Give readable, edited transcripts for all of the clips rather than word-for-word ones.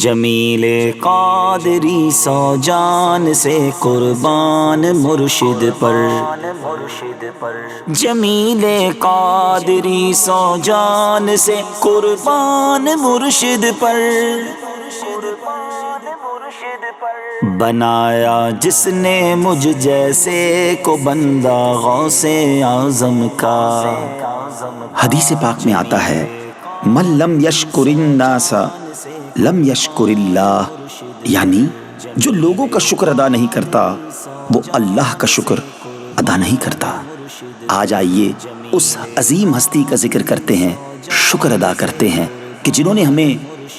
جمیل قادری سو جان سے قربان مرشد پر، جمیل قادری سو جان سے قربان مرشد پر، بنایا جس نے مجھ جیسے کو بندہ غوث اعظم کا۔ حدیث پاک میں آتا ہے من لم یشکر الناس لم یشکر اللہ، یعنی جو لوگوں کا شکر ادا نہیں کرتا وہ اللہ کا شکر ادا نہیں کرتا۔ آج آئیے اس عظیم ہستی کا ذکر کرتے ہیں، شکر ادا کرتے ہیں کہ جنہوں نے ہمیں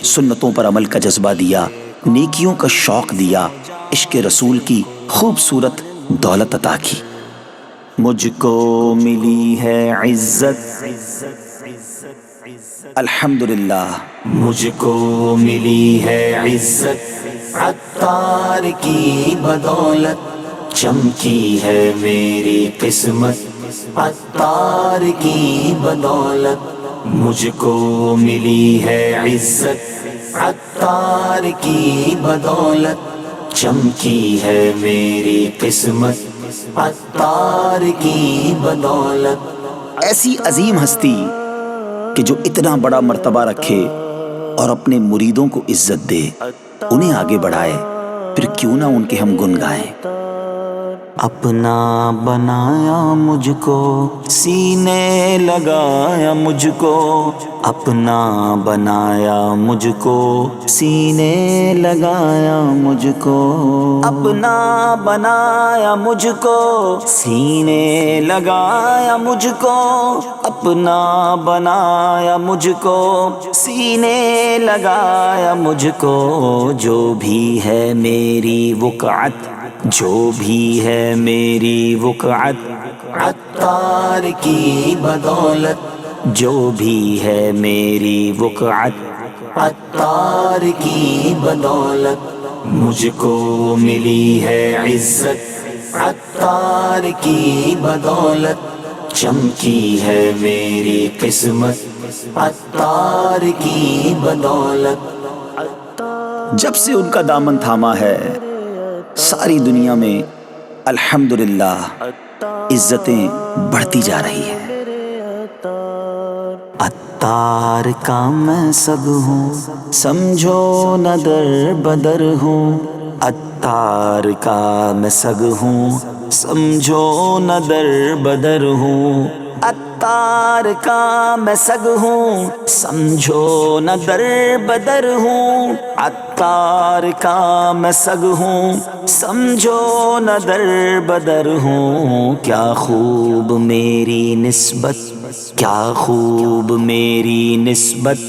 سنتوں پر عمل کا جذبہ دیا، نیکیوں کا شوق دیا، عشق رسول کی خوبصورت دولت عطا کی۔ مجھ کو ملی ہے عزت، الحمدللہ مجھ کو ملی ہے عزت، عطار کی بدولت چمکی ہے میری قسمت، عطار کی بدولت مجھ کو ملی ہے عزت، عطار کی بدولت چمکی ہے میری قسمت، عطار کی بدولت۔ ایسی عظیم ہستی کہ جو اتنا بڑا مرتبہ رکھے اور اپنے مریدوں کو عزت دے، انہیں آگے بڑھائے، پھر کیوں نہ ان کے ہم گن گائیں۔ اپنا بنایا مجھ کو، سینے لگایا مجھ کو، اپنا بنایا مجھ کو، سینے لگایا مجھ کو، اپنا بنایا مجھ کو، سینے لگایا مجھ کو، اپنا بنایا مجھ کو، سینے لگایا مجھ کو، جو بھی ہے میری وقعت، جو بھی ہے میری وقعت، عطار کی بدولت، جو بھی ہے میری وقعت، عطار کی بدولت مجھ کو ملی ہے عزت، عطار کی بدولت چمکی ہے میری قسمت، عطار کی بدولت۔ جب سے ان کا دامن تھاما ہے ساری دنیا میں الحمدللہ عزتیں بڑھتی جا رہی ہیں۔ عطار کا میں سگ ہوں، سمجھو نہ در بدر ہوں، عطار کا میں سگ ہوں، سمجھو نہ در بدر ہوں، عطار کا میں سگ ہوں، سمجھو نہ در بدر ہوں، عطار کا میں سگ ہوں، سمجھو نہ در بدر ہوں۔ کیا خوب میری نسبت، کیا خوب میری نسبت،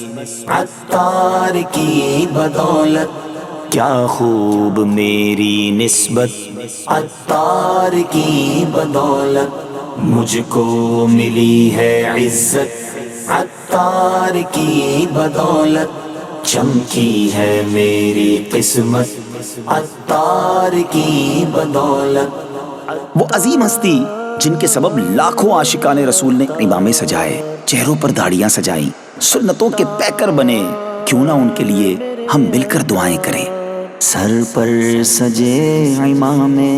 عطار کی بدولت، کیا خوب میری نسبت، عطار کی بدولت مجھ کو ملی ہے عزت، عطار کی بدولت چمکی ہے میری قسمت، عطار کی بدولت۔ وہ عظیم ہستی جن کے سبب لاکھوں عاشقان رسول نے امامے سجائے، چہروں پر داڑیاں سجائیں، سنتوں کے پیکر بنے، کیوں نہ ان کے لیے ہم مل کر دعائیں کریں۔ سر پر سجے امامے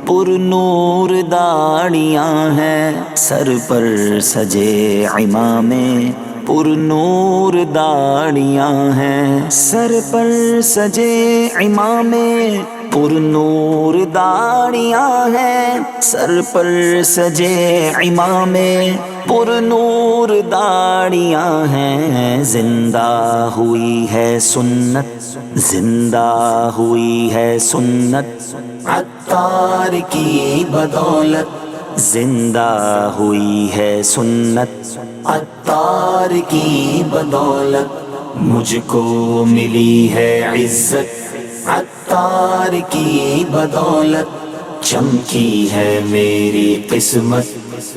پر نور داڑیاں ہیں، سر پر سجے امامے پر نور داڑیاں ہیں، سر پر سجے امامے پر نور داڑیاں ہیں، سر پر سجے امامے پر نور داڑیاں ہیں۔ زندہ ہوئی ہے سنت، زندہ ہوئی ہے سنت، عطار کی بدولت، زندہ ہوئی ہے سنت، عطار کی بدولت مجھ کو ملی ہے عزت، عطار کی بدولت چمکی ہے میری قسمت،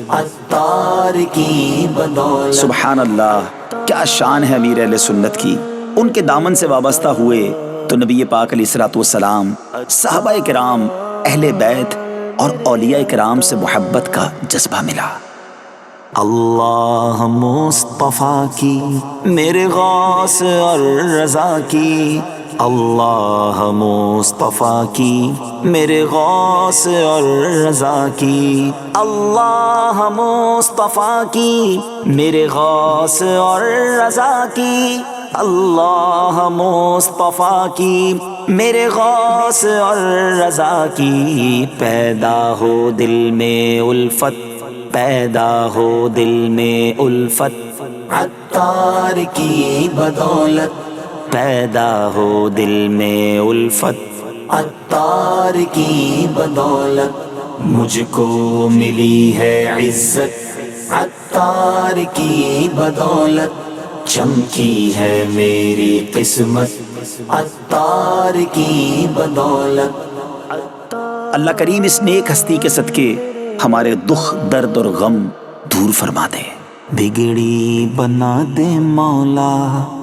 عطار کی بدولت۔ سبحان اللہ، کیا شان ہے امیر اہل سنت کی۔ ان کے دامن سے وابستہ ہوئے تو نبی پاک علیہ الصلوۃ والسلام، صحابہ کرام، اہل بیت اور اولیاء کرام سے محبت کا جذبہ ملا۔ اللہ مصطفیٰ کی، میرے غوث اور رضا کی، اللہ مصطفیٰ کی میرے غوث اور رضا کی، اللہ مصطفیٰ کی میرے غوث اور رضا کی، اللہ مصطفیٰ کی میرے غوث اور رضا کی، پیدا ہو دل میں الفت، پیدا ہو دل میں الفت، عطار کی بدولت، پیدا ہو دل میں الفت، عطار کی بدولت، مجھ کو ملی ہے عزت، عطار کی بدولت، چمکی ہے میری قسمت، عطار کی بدولت۔ اللہ کریم اس نیک ہستی کے صدقے ہمارے دکھ، درد اور غم دور فرما دے۔ بگڑی بنا دے مولا،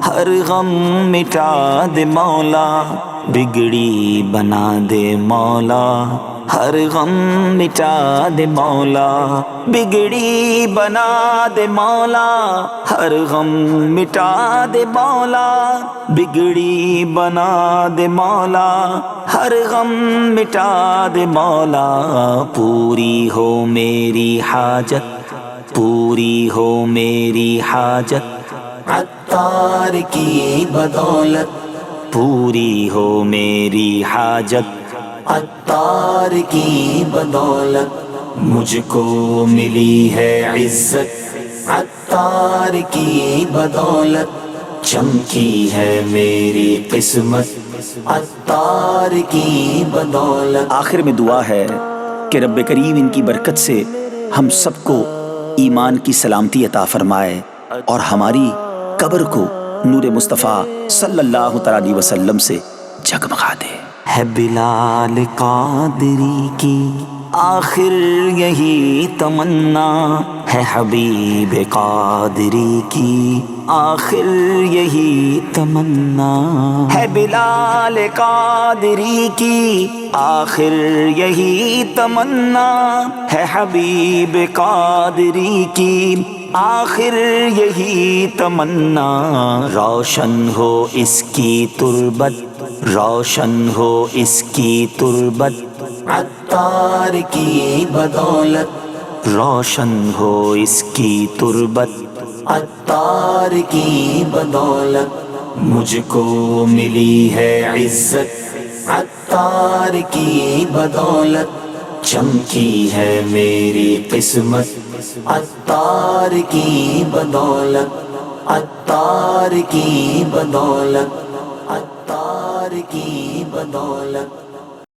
ہر غم مٹا دے مولا، بگڑی بنا دے مولا، ہر غم مٹا دے مولا، بگڑی بنا دے مولا، ہر غم مٹا دے مولا، بگڑی بنا دے مولا، ہر غم مٹا دے مولا، پوری ہو میری حاجت، پوری ہو میری حاجت، عطار کی بدولت، پوری ہو میری حاجت، عطار کی بدولت، مجھ کو ملی ہے عزت، عطار کی بدولت، چمکی ہے میری قسمت، عطار کی بدولت۔ آخر میں دعا ہے کہ رب کریم ان کی برکت سے ہم سب کو ایمان کی سلامتی عطا فرمائے اور ہماری قبر کو نور مصطفیٰ صلی اللہ تعالی علیہ وسلم سے جگمگا دے۔ ہے بلال قادری کی آخر یہی تمنا، ہے حبیب قادری کی آخر یہی تمنا، ہے بلال قادری کی آخر یہی تمنا، ہے حبیب قادری کی آخر یہی تمنا، روشن ہو اس کی تربت، روشن ہو اس کی تربت، عطار کی بدولت، روشن ہو اس کی تربت، عطار کی بدولت، مجھ کو ملی ہے عزت، عطار کی بدولت، چمکی ہے میری قسمت، عطار کی بدولت، عطار کی بدولت، عطار کی بدولت۔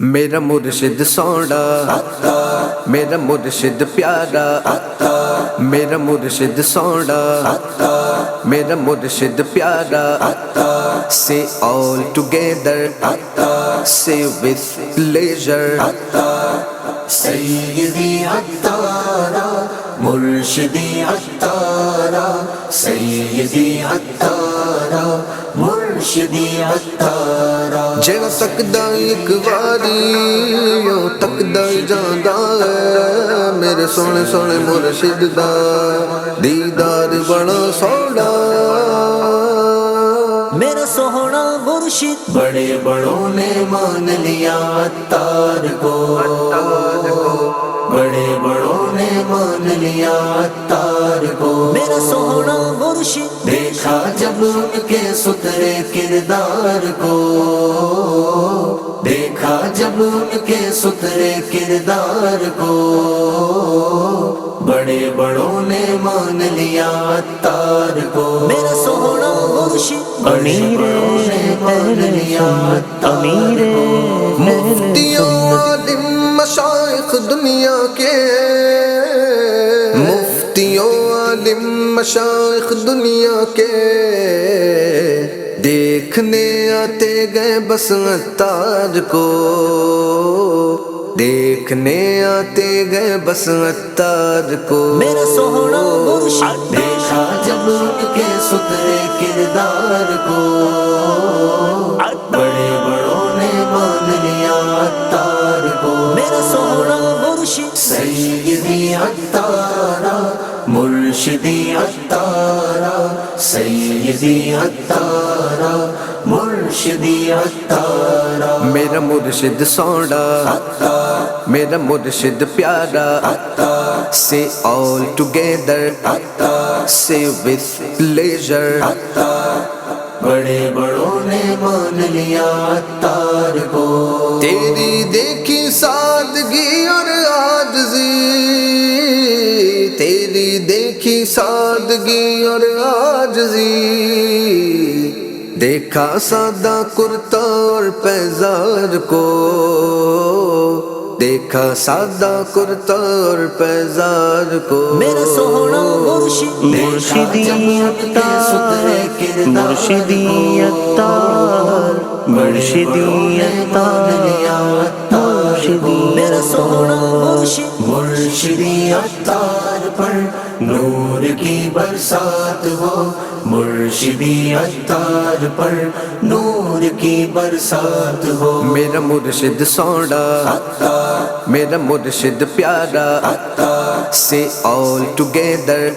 میرا مرشد سونا، میرا مرشد پیارا، میرا مرشد سونا، میرا مرشد پیارا، say all together, say with pleasure، سیدی عطارا مرشدی عطارا، سیدی عطارا مرشدی عطارا، جڑا تکدا ایک واری او تکدا جاندا ہے، میرے سونے سونے مرشد دا دیدار بڑا سونا، میرا سوہنا مرشد، بڑے بڑوں نے مان لیا عطار کو، بڑے بڑوں نے مان لیا عطار کو، میرا سوہنا مرشد، دیکھا جب ان کے ستھرے کردار کو، دیکھا جب ان کے ستھرے کردار کو، بڑے بڑوں نے مان لیا عطار کو، میرا سوہنا مرشد، بڑے بڑوں نے مان لیا عطار کو، مفتیوں عالم مشائخ دنیا کے، مفتیوں عالم مشائخ دنیا کے، دیکھنے آتے گئے بس عطار کو، دیکھنے آتے گئے بس عطار کو، میرا سوہنا مرشد، دیکھا جب ان کے ستھرے کردار کو، بڑے بڑوں نے مان لیا عطار کو، میرا سوہنا مرشد، سیدی عطارا مرشدی عطارا، سیدی عطارا مرشدی مرشدی عطارا میرا مرشد سوڑا میرا مرشد پیارا say all together say with pleasure بڑے بڑوں نے مان لیا عطار کو تیری دیکھی سادگی اور عاجزی تیری دیکھی سادگی اور عاجزی دیکھا سادہ کرتا اور پیزار کو دیکھا سادہ کرتا اور پیزار کو میرا سوہنا مرشدی عطار مرشدی عطار مرشدی عطار میرا سوہنا مرشدی عطار پر نور کی برسات ہو مرشدی عطار پر نور کی برسات ہو میرا مرشد سوڑا میرا مرشد پیارا say all together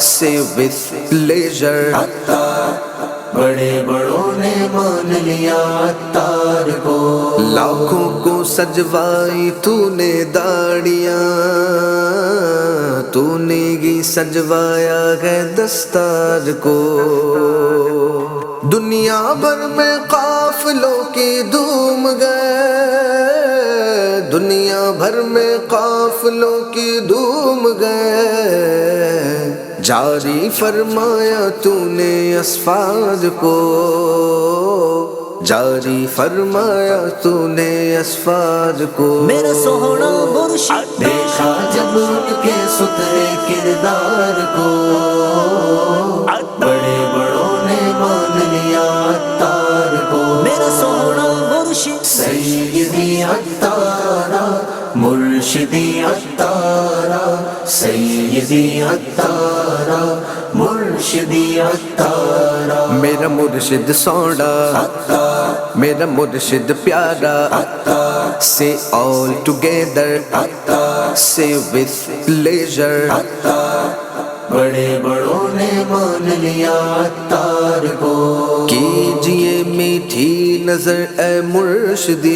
say with pleasure بڑے بڑوں نے مان لیا عطار کو لاکھوں کو سجوائی تو نے داڑیاں تو نے گی سجوایا ہے دستار کو دنیا بھر میں قافلوں کی دھوم گئے دنیا بھر میں قافلوں کی دھوم گئے جاری فرمایا تو نے اسفار کو جاری فرمایا تو نے اسفار کو میرا سوہنا مرشد دیکھا جب ان کے سترے کردار کو بڑے بڑوں نے مان لیا عطار کو میرا سوہنا مرشد سیدی عطارا مرشدی عطارا سیدی عطارا مرشدی عطارا میرا مرشد سوڑا میرا مرشد پیارا say all together say with pleasure بڑے بڑوں نے مان لیا عطار کو کیجئے میٹھی نظر اے مرشدی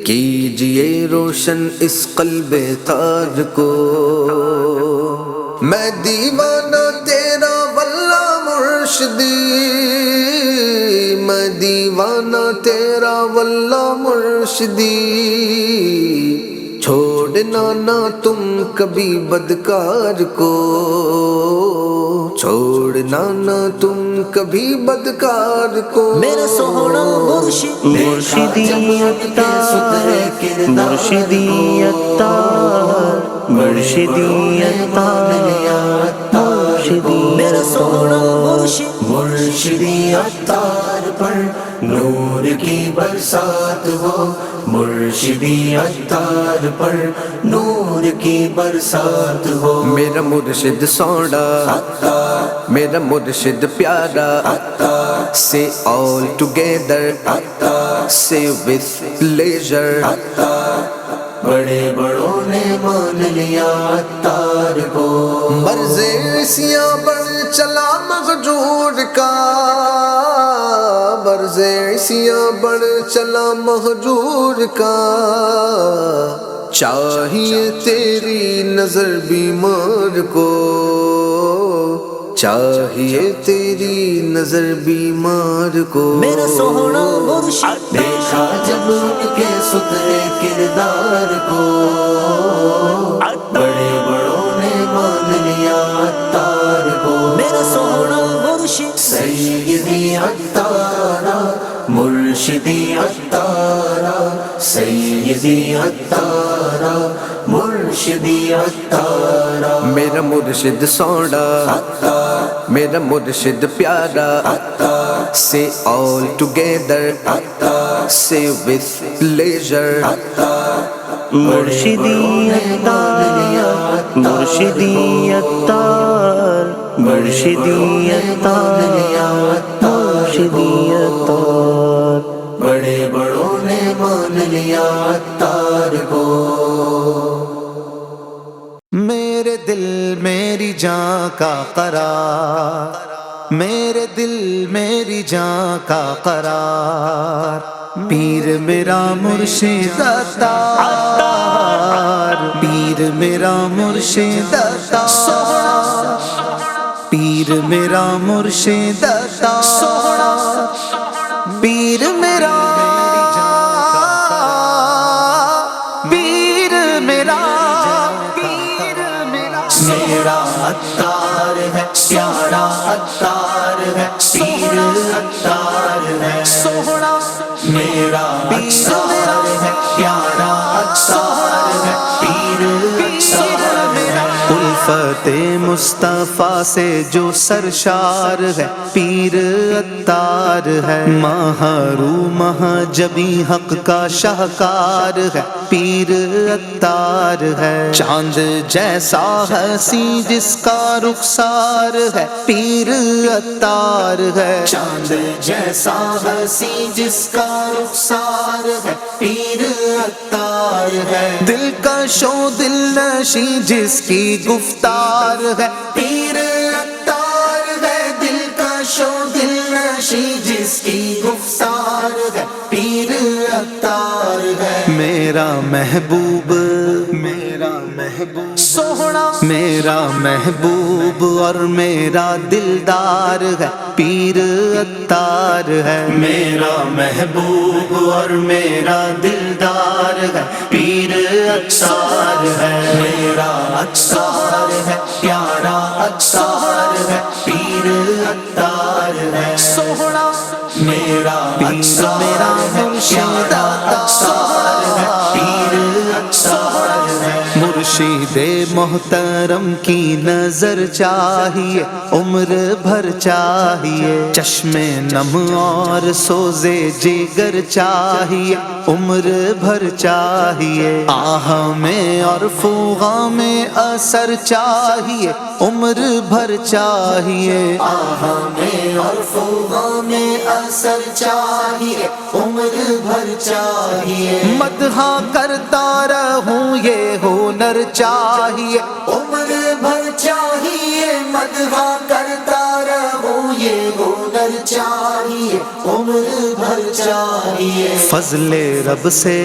کیجئے روشن اس قلب تاج کو میں دیوانہ تیرا واللہ مرشدی میں دیوانہ تیرا واللہ مرشدی چھوڑنا نہ تم کبھی بدکار کو چھوڑنا نہ تم کبھی بدکار کو میرا سوہنا مرشدی عطار مرشدی عطار مرشدی عطار میرا سوہنا مرشدی عطار پر نور کی برسات ہو مرشدی عطار پر نور کی برسات ہو میرا مرشد سوڑا میرا مرشد پیارا say all together say with pleasure بڑے بڑوں نے مان لیا عطار کو مرض عیسیاں بڑھ چلا مہجور کا مرض عیسیاں بڑھ چلا مہجور کا چاہیے تیری نظر بیمار کو چاہیے تیری نظر بیمار کو میرا سوہنا مرشد دیکھا جب ان کے سترے کردار کو بڑے بڑوں نے مان لیا عطار کو میرا سوہنا مرشد سیدی عطارا مرشدی عطارا سیدی عطارا مرشدی عطارا میرا مرشد سوڑا میرا مرشد پیارا say all together say with pleasure مرشدی Attar مرشدی Attar مرشدی Attar مرشدی Attar بڑے بڑوں نے مان لیا عطار کو میرے دل میری جان کا قرار میرے دل میری جان کا قرار، پیر میرا مرشد عطار، پیر میرا مرشد عطار، پیر میرا مرشد عطار، پیر میرا، پیر میرا، پیر میرا، میرا عطار ہے، پیارا عطار ہے، پیر عطار ہے، سوہنا میرا عطار ہے، پیارا عطار ہے، پیر عطار ہے، الفت مصطفیٰ سے جو سرشار ہے پیر عطار ہے، محروم جبی حق کا شاہکار ہے پیر عطار ہے، چاند جیسا حسین جس کا رخسار ہے پیر عطار ہے، چاند جیسا حسین جس کا رخسار ہے پیر عطار ہے، دلکش و دل نشیں جس کی گفتار ہے پیر عطار ہے، دلکش و دل نشیں جس کی گفتار ہے پیر عطار ہے، میرا محبوب، میرا محبوب سوہنا میرا محبوب اور میرا دلدار ہے پیر عطار ہے، میرا محبوب اور میرا دلدار ہے پیر عطار ہے، میرا عطار ہے، پیارا عطار ہے، پیر عطار ہے، سوہنا میرا پیر میرا مرشد عطار ہے، پیر عطار ہے، مرشد محترم کی نظر چاہیے، عمر بھر چاہیے، چشم نم اور سوزے جگر چاہیے، عمر بھر چاہیے، آہ میں اور فوغا میں اثر چاہیے، عمر بھر چاہیے، آہ میں اور فوغا میں اثر چاہیے، عمر بھر چاہیے، مدحا کرتا رہوں یہ ہنر چاہیے، عمر بھر چاہیے، مدحا کرتا رہوں یہ ہنر چاہیے، عمر بھر چاہیے، فضل رب سے،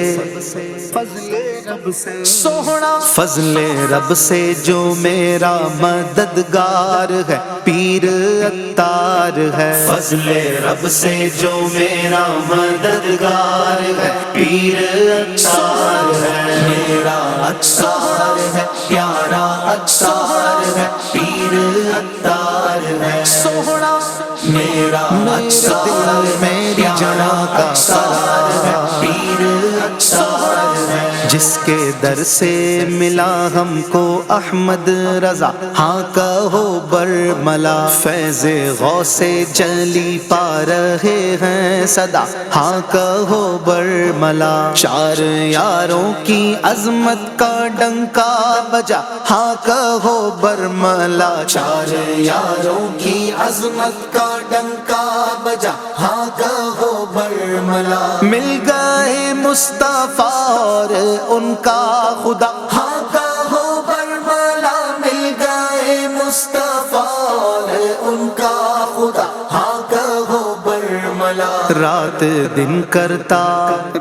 سوہنا فضل رب سے جو میرا مددگار ہے پیر عطار ہے، فضل رب سے جو میرا مددگار ہے پیر عطار ہے، میرا عطار ہے، پیارا عطار ہے، پیر عطار ہے، سوہنا میرا عطار ہے، میری پیارا جان کا عطار ہے، پیر عطار ہے، جس کے در سے ملا ہم کو احمد رضا، ہاں کہو برملا، فیض غوث جلی پا رہے ہیں صدا، ہاں کہو برملا، چار یاروں کی عظمت کا ڈنکا بجا، ہاں کہو برملا، چار یاروں کی عظمت کا ڈنکا بجا، ہاں کہو برملا، مل گئے مصطفیٰ اور ان کا خدا، ہاں کہو برملا، مل گئے مصطفیٰ اور ان کا خدا، ہاں کہو برملا، رات دن کرتا،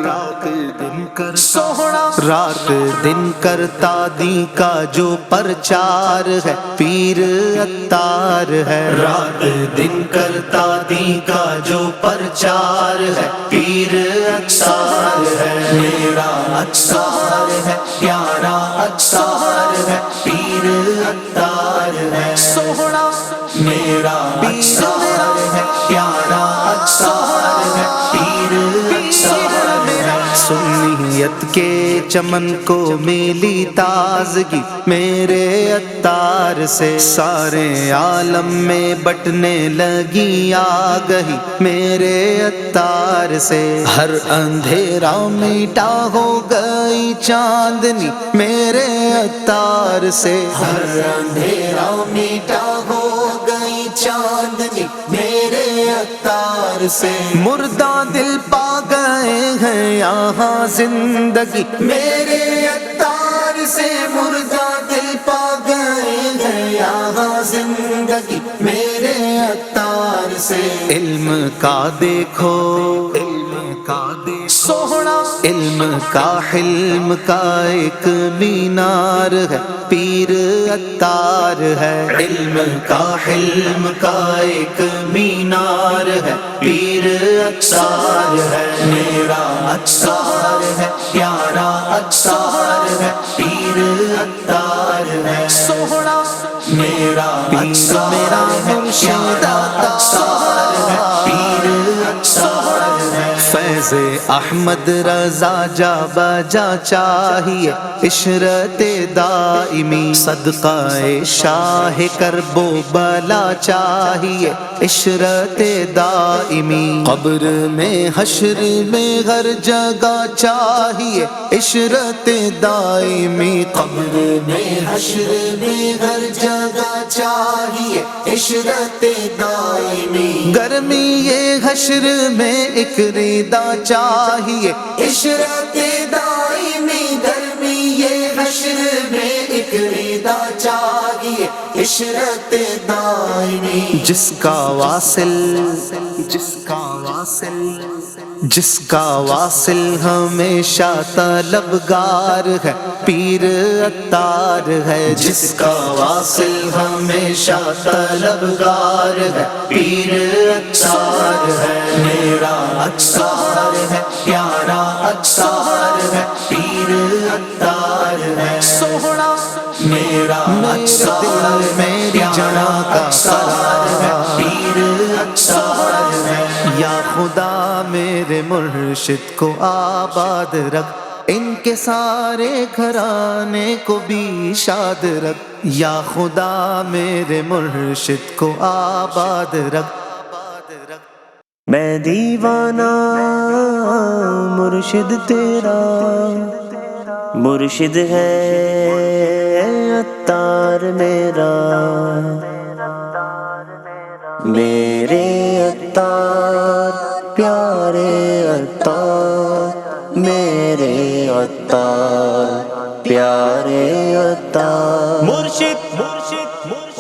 رات دن کرتا، سوہنا رات دن کرتا دی کا جو پرچار ہے پیر عطار ہے، رات دن کرتا دی کا جو پرچار ہے پیر عطار ہے، میرا عطار ہے، پیارا عطار ہے، پیر عطار ہے، سوہنا میرا عطار ہے، پیارا عطار ہے، پیر عطار ہے، سنیت کے چمن کو ملی تازگی میرے عطار سے، سارے عالم میں بٹنے لگی آگہی میرے عطار سے، ہر اندھیرا میٹا ہو گئی چاندنی میرے عطار سے، ہر اندھیرا میٹا ہو گئی چاندنی میرے عطار سے، مردہ دل پا گئے ہیں یہاں زندگی میرے عطار سے، مردہ دل پا گئے ہیں یہاں زندگی میرے عطار سے علم کا دیکھو، علم کا دیکھو سوہنا، علم کا حلم کا ایک مینار ہے، پیر عطار ہے، علم کا حلم کا ایک مینار ہے، پیر عطار ہے، میرا عطار ہے، پیارا عطار ہے، پیر عطار ہے، سوہنا میرا پیر میرا مرشد عطار ہے، پیر عطار ہے، فیض احمد رضا جا بجا چاہیے، عشرت دائمی صدقہ شاہ کرب و بلا چاہیے، عشرت دائمی قبر میں حشر میں ہر جگہ چاہیے، عشرت دائمی قبر میں حشر میں ہر جگہ چاہیے، عشرت دائمی گرمی یہ حشر میں ایک ردا چاہیے، عشرت دائمی گرمی یہ حشر میں ایک ردا چاہیے، عشرت دائمی جس کا واصل، جس کا واصل، جس کا واصل ہمیشہ طلبگار ہے، پیر عطار ہے، جس کا واصل ہمیشہ طلبگار ہے، پیر عطار ہے، میرا عطار ہے، پیارا عطار ہے، پیر عطار ہے، سوہنا میرا عطار میری جان کا قرار ہے، پیر عطار ہے، یا خدا میرے مرشد کو آباد رکھ، ان کے سارے گھرانے کو بھی شاد رکھ، یا خدا میرے مرشد کو آباد رکھ۔ میں دیوانہ مرشد تیرا، مرشد ہے عطار میرا، میرے عطار پیارے عطار، میرے عطار پیارے عطار، مرشد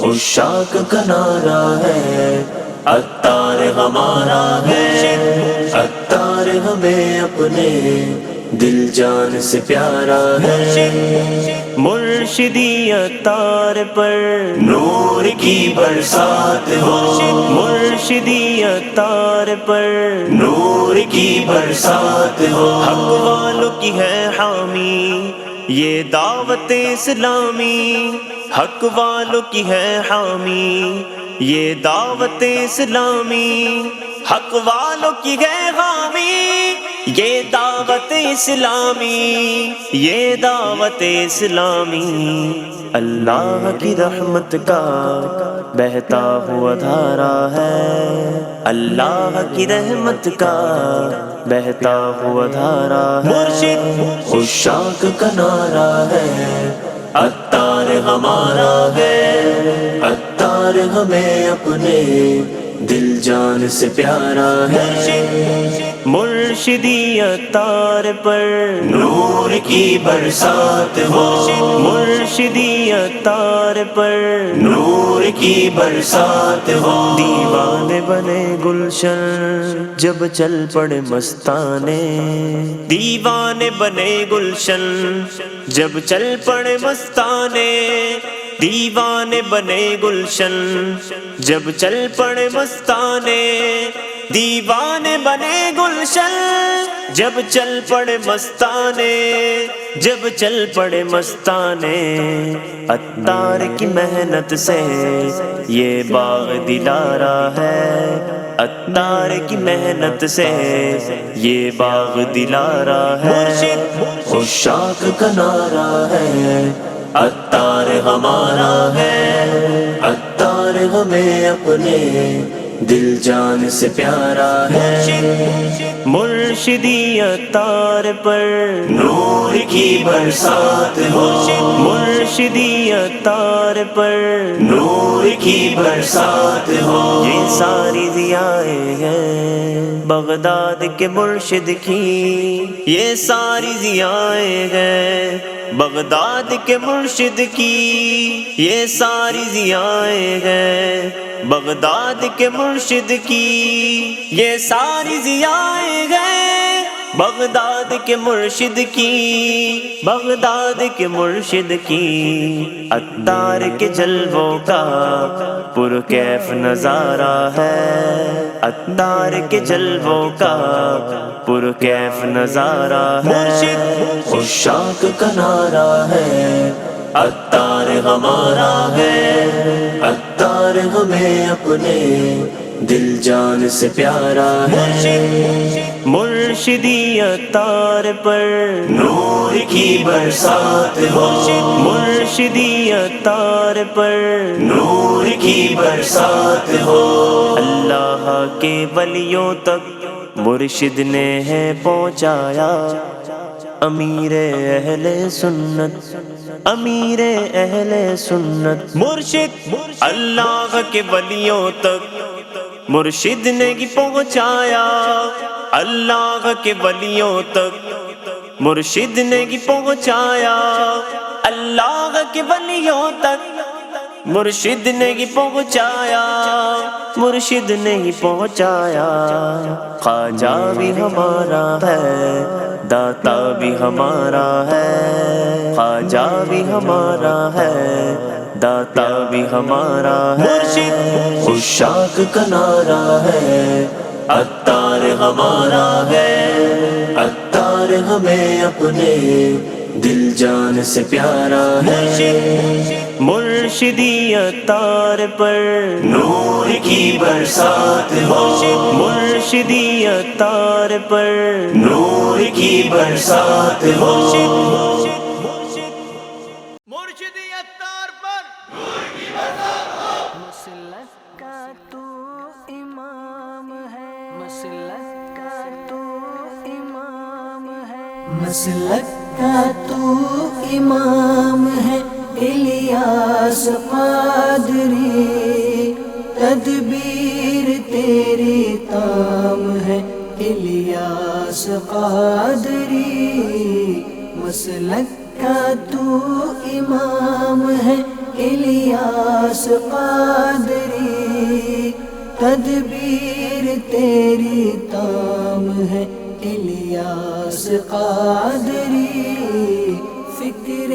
عشاق کا نعرہ ہے، عطار ہمارا ہے، عطار ہمیں اپنے دل جان سے پیارا ہے، مرشدی عطار پر نور کی برسات ہو، مرشدی عطار پر نور کی برسات ہو، حق والوں کی ہے حامی یہ دعوت اسلامی، حق والوں کی ہے حامی یہ دعوت اسلامی، حق والوں کی ہے حامی یہ دعوت اسلامی، یہ دعوت اسلامی، اللہ کی رحمت کا بہتا ہوا دھارا ہے، اللہ کی رحمت کا بہتا ہوا دھارا ہے، مرشد عشاق کا نعرہ ہے، عطار ہمارا ہے، عطار ہمیں اپنے دل جان سے پیارا ہے، مرشدی عطار پر نور کی برسات ہو، مرشدی عطار پر نور کی برسات ہو، دیوانے بنے گلشن جب چل پڑے مستانے، دیوانے بنے گلشن جب چل پڑے مستانے، دیوانے بنے گلشن جب چل پڑے مستانے، دیوانے بنے گلشن جب چل پڑے مستانے، جب چل پڑے مستانے، عطار کی محنت سے یہ باغ دلارا ہے، عطار کی محنت سے یہ باغ دلارا ہے، عشاق کا نعرہ ہے، عطار ہمارا ہے، عطار ہمیں اپنے دل جان سے پیارا ہے، مرشدی عطار پر نور کی برسات ہو، مرشدی عطار پر نور کی برسات ہو، یہ ساری ضیائیں ہیں بغداد کے مرشد کی، یہ ساری ضیائیں ہیں بغداد کے مرشد کی، یہ ساری ضیائیں ہیں بغداد کے مرشد کی یہ ساری ضیائیں ہیں، بغداد کے مرشد کی، بغداد کے مرشد کی عطار کے جلووں کا پرکیف نظارہ ہے، عطار کے جلووں کا پرکیف نظارہ ہے، مرشد عشاق کا نعرہ ہے، عطار ہمارا ہے، عطار ہمیں اپنے دل جان سے پیارا ہے، مرشدی عطار پر نور کی برسات ہو، مرشدی عطار پر نور کی برسات ہو، اللہ کے ولیوں تک مرشد نے ہے پہنچایا، امیر اہل سنت، امیر اہل سنت، مرشد اللہ کے ولیوں تک مرشد نے ہی پہنچایا، اللہ کے ولیوں تک مرشد نے ہی پہنچایا، اللہ کے ولیوں تک مرشد نے ہی پہنچایا، مرشد نے ہی پہنچایا، خواجہ بھی ہمارا ہے، داتا بھی ہمارا ہے، خواجہ بھی ہمارا ہے، داتا بھی ہمارا ہے، مرشد عشاق کا نعرہ ہے، عطار ہمارا ہے، عطار ہمیں اپنے دل جان سے پیارا ہے، مرشدی عطار پر نور کی برسات ہو، مرشدی عطار پر نور کی برسات ہو، مرشدی عطار پر نور کی برسات ہو، مسلک کا تو امام ہے، مسلک کا تو امام ہے، مسلک کا تو امام ہے، الیاس قادری تدبیر تیری تام ہے، الیاس قادری مسلک کا تو امام ہے، الیاس قادری تدبیر تیری تام ہے، الیاس قادری فکر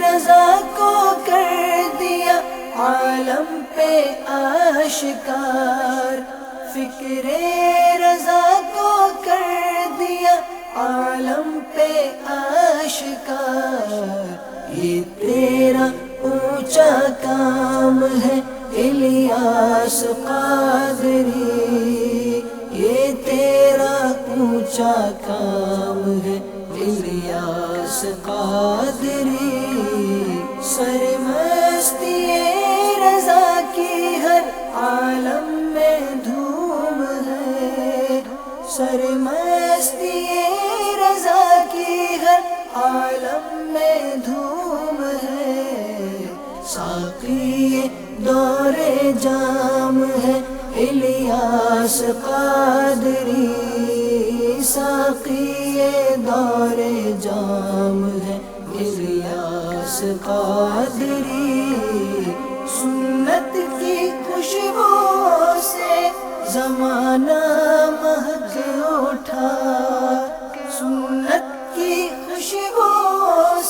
رضا کو کر دیا عالم پہ آشکار، فکر رضا کو کر دیا عالم پہ آشکار، یہ تیرا اونچا کام ہے الیاس قادری، یہ تیرا اونچا کام ہے الیاس قادری، سرمستی رضا کی ہر عالم میں دھوم ہے، سرمستی رضا کی ہر عالم میں دھوم ہے، ساقی دور جام ہے الیاس قادری، ساقی دور جام ہے الیاس قادری، سنت کی خوشبو سے زمانہ مہک اٹھا، سنت کی خوشبو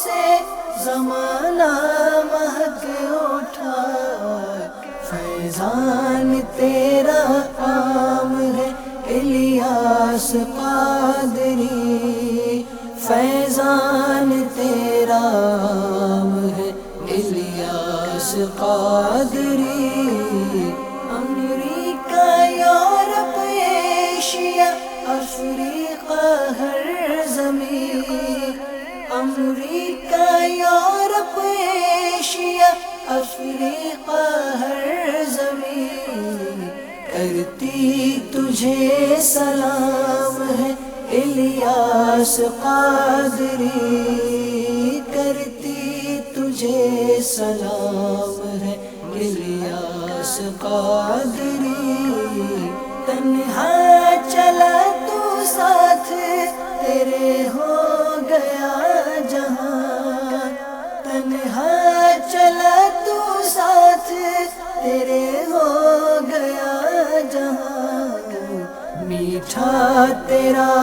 سے زمانہ مہک اٹھا، فیضان تیرا عام ہے الیاس قادری، فیضان تیرا عام ہے الیاس قادری، امریکہ یورپ ایشیا افریقہ ہر زمین، امریکہ یورپ ایشیا افریقہ ہر زمین، کرتی تجھے سلام ہے الیاس قادری، کرتی تجھے سلام ہے الیاس قادری، تنہا چلا تو ساتھ تیرے ہو گیا جہاں، تنہا چلا تو ساتھ تیرے ہو میٹھا تیرا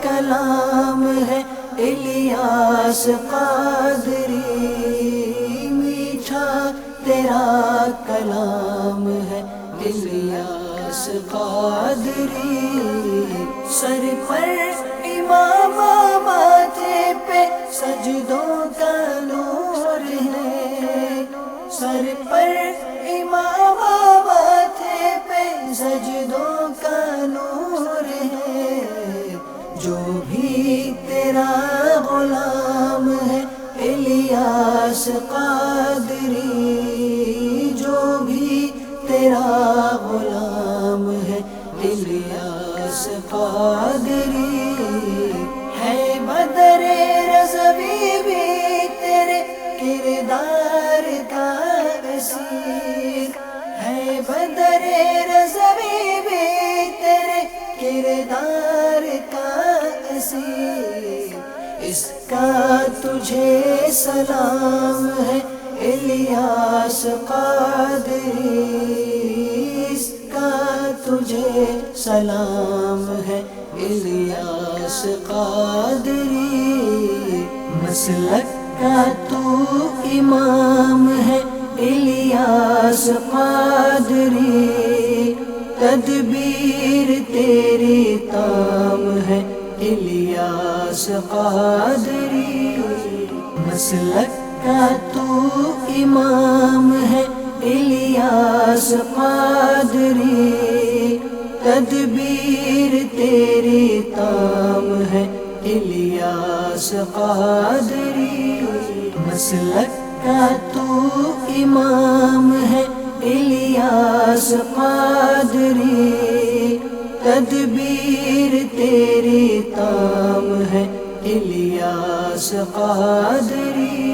کلام ہے الیاس قادری، میٹھا تیرا کلام ہے الیاس قادری، سر پر امام ماتھے پہ سجدوں کا نور ہے، سر پر امام ماتھے پہ سجدوں کا نور ہے، جو بھی تیرا غلام ہے الیاس قادری، جو بھی تیرا غلام ہے الیاس قادری، ہے بدر رضوی بھی تیرے کردار کا اسیر، ہے بدر رضوی بھی تیرے کردار کا اسیر، اس کا تجھے سلام ہے الیاس قادری، اس کا تجھے سلام ہے الیاس قادری، مسلک کا تو امام ہے الیاس قادری، تدبیر تیری تام ہے الیاس قادری، مسلک کا تو امام ہے الیاس قادری، تدبیر تیری تام ہے الیاس قادری، مسلک کا تو امام ہے الیاس قادری، تدبیر تیری تام ہے الیاس قادری۔